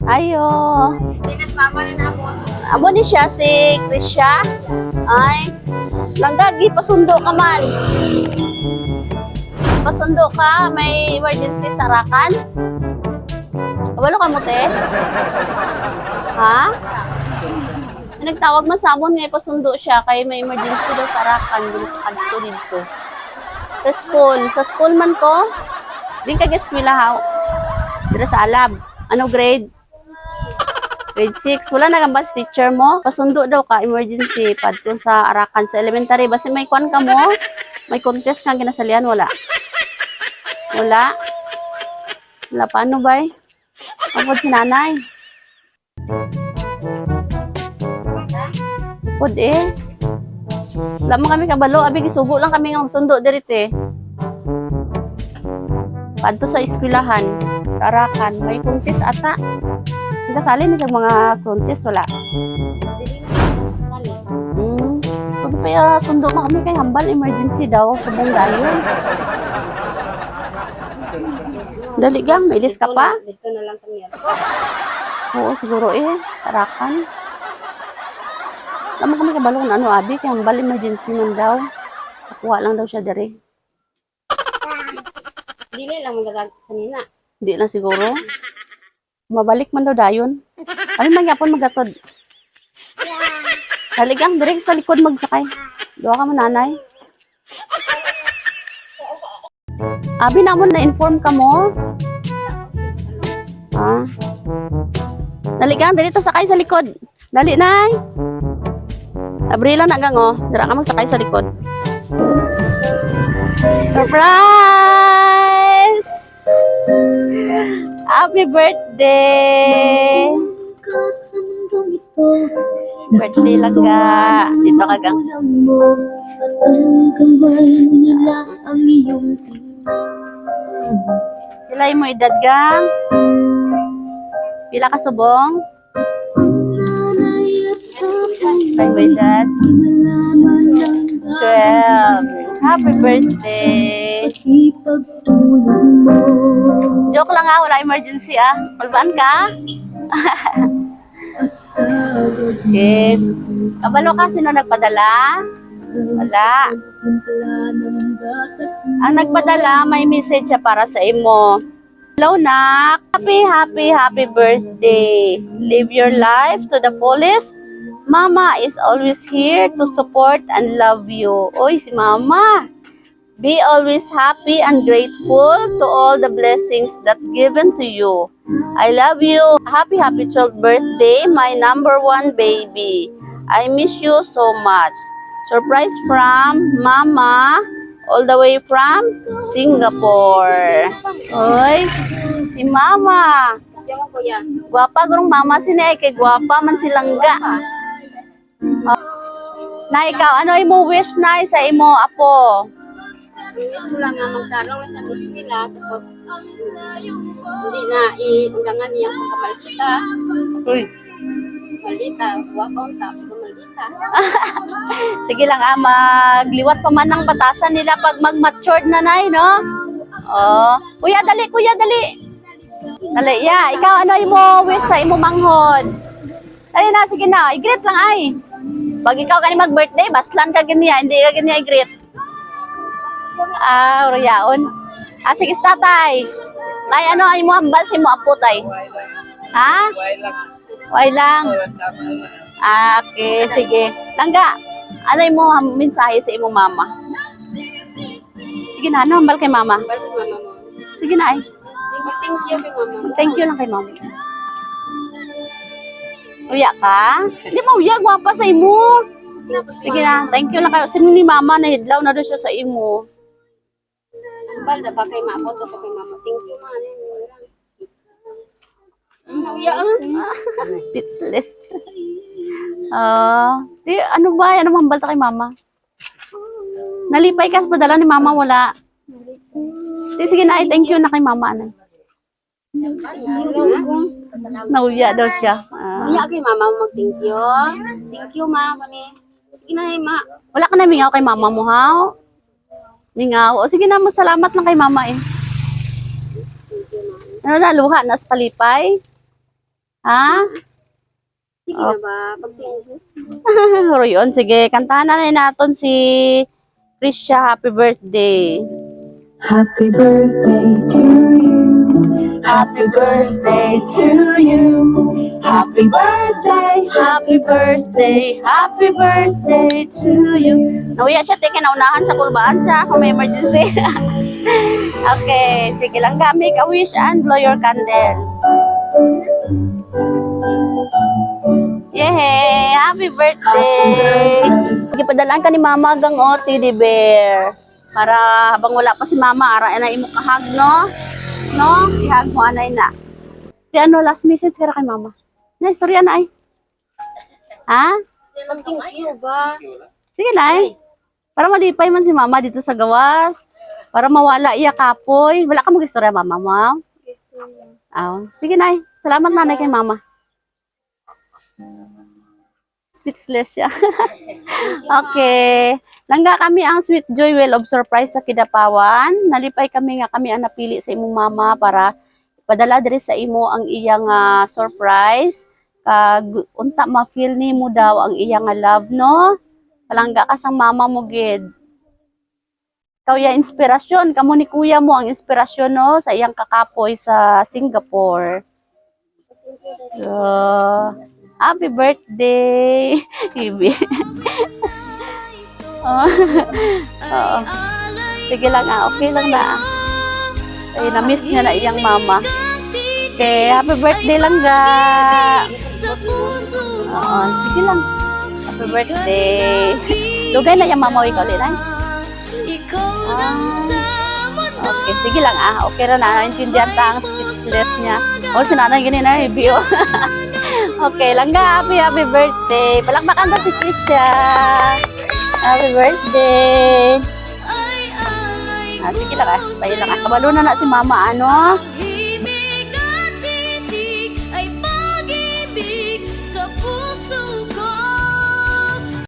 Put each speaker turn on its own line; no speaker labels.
Ayo.
Dinas mama ni namo.
Amo ni siya si Krisha. Ay. Langgagi pasundo ka man. Pasundo ka, may emergency sa Arakan. Kabalo ka mo te? Ha? Nagtawag man sa amon nga pasundo siya kay may emergency daw sa Arakan dito. Sa school man ko. Di ka eskwelahaw. Dira sa Alab. Ano grade? Grade 6. Wala na gamba si teacher mo. Pasundo daw ka emergency padto sa Arakan sa elementary basi may kwan ka mo. May contest kang ginasalihan wala. Wala. Wala paano ba eh? Kapod si nanay. Kapod eh. Wala mo kami kabalo. Abi, gisugo lang kami ng sundo dirit eh. Padto sa eskwelahan. Arakan. May contest ata. Kasali na siya mga contest. Wala. Pag pa sundo mo kami kay hambal. Emergency daw. Sabong dayon. Dali gang, nailis ka pa?
Dito na lang kami.
Oo, siguro eh. Arakan. Lama kami kabalong ano, abi, kaya hambal emergency man daw. Nakuha lang daw siya dari.
Dili lang magadag sa nina.
Hindi lang siguro. Mabalik man daw dayon. Ay, magyapon magatod. Dali gang, direct sa likod magsakay. Doa ka man nanay. Abi namon na-inform ka mo. Ha? Dali gang, dali ta sakay sa likod. Dali nay. Abrila na gang oh. Dira ka magsakay sa likod. Surprise! Happy birthday! Birthday lang ka. Dito ka gang. Pila mo edad gang? Pila ka subong? Pila mo edad? 12. Happy birthday! Joke lang ah, wala emergency ah. Palbaan ka? Okay. Kabalo ka, sino nagpadala? Wala. Ang nagpadala, may message siya para sa imo. Hello, Nak. Happy birthday. Live your life to the fullest. Mama is always here to support and love you. Oy, si Mama. Be always happy and grateful to all the blessings that given to you. I love you. Happy 12th birthday, my number one baby. I miss you so much. Surprise from Mama, all the way from Singapore. Oy, si Mama.
Diyan mo kuya.
Gwapa gurong Mama si Nay, kay gwapa man silangga. Na ikaw, ano imo wish na sa imo apo?
Wish ko lang nga magtarong na sa eskwela tapos hindi na iundangan niya kung kamalita.
Uy.
Malita, wapong ta, malita.
Sige lang magliwat pa man ng batasan nila pag mag-matured na nay, no? Oh. Kuya, dali. Dali, ya. Ikaw, ano imo wish sa imo manghod? Dali na, sige na. I-greet lang ay. Pag ikaw kani mag-birthday, baslan ka ganiya. Hindi ka ganiya i-greet. Royaon. Sige, tatay. Tay, ano ay mo hambal si mo apo, tay? Ha? Why lang. Okay, sige. Langga, ano mo mensahe sa imo mama? Sige na, ano hambal kay mama?
Balik mama mo.
Sige na ay.
Thank you kay mama.
Thank you lang kay mama. Uya ka? Hindi mo uya, gwapa sa imo. Sige na, thank you lang kayo. Sino ni mama, nahidlaw na doon siya sa imo.
Balda ba kay mama to kay mama. Thank you man.
Speechless. Ano ba? Ano hambal ta kay mama? Nalipay ka sa padala ni mama, wala. Sige na, thank you na kay mama. Anay. Nauya daw siya.
Uya kay mama mag-thank you. Thank you ma kani. Sige na ma.
Wala ka na mingaw kay mama mo, ha? Mingaw. O sige na, masalamat lang kay mama eh. Ano na, luha na sa palipay? Ha?
Sige na ba? Pagtingin.
Royon, sige. Kantahan na natin si Krisha, happy birthday.
Happy birthday to you.
Happy birthday to you. Happy birthday, happy birthday, happy birthday to you. Nauya siya, teka, naunahan sa kulbaan siya kung may emergency. Okay, sige lang ka, make a wish and blow your candle. Yay! Happy birthday! Sige, padalaan ka ni Mama gang teddy bear. Para habang wala pa si Mama, ara na imo kahag, no? No? Ihag mo, anay na. Di ano, last message ka ra kay Mama. Na, istorya na ay. Ha?
Pagtingin ba?
Sige na ay. Para malipay man si Mama dito sa gawas. Para mawala iya kapoy. Wala ka mag-istorya, Mama mo? Sige na ay. Salamat nanay kay Mama. Speechless siya. Okay. Langga kami ang Sweet Joy Well of Surprise sa Kidapawan. Nalipay kami nga kami ang napili sa imong mama para ipadala diri sa imo ang iyang surprise. Kag unta ma-feel nimo daw ang iyang love, no? Palangga ka sa mama mo gid. Ikaw ya inspirasyon, kamo ni kuya mo ang inspirasyon, no, sa iyang kakapoy sa Singapore. Happy birthday, Ibi. Oo. Sige lang okay lang na. Ay, na-miss niya na iyang mama. Okay, happy birthday lang ga. Oo, sige lang. Happy birthday. Lugay na yung mama ikaw ulit, ay? Okay, sige lang okay ra na. Naintindihan ta ang speechless niya. Si nanay ganyan na, Bio. Okay lang ga, happy birthday. Palakpakan ta si Krisha. Happy birthday. Sige lang bayan lang kabalo na si mama, ano?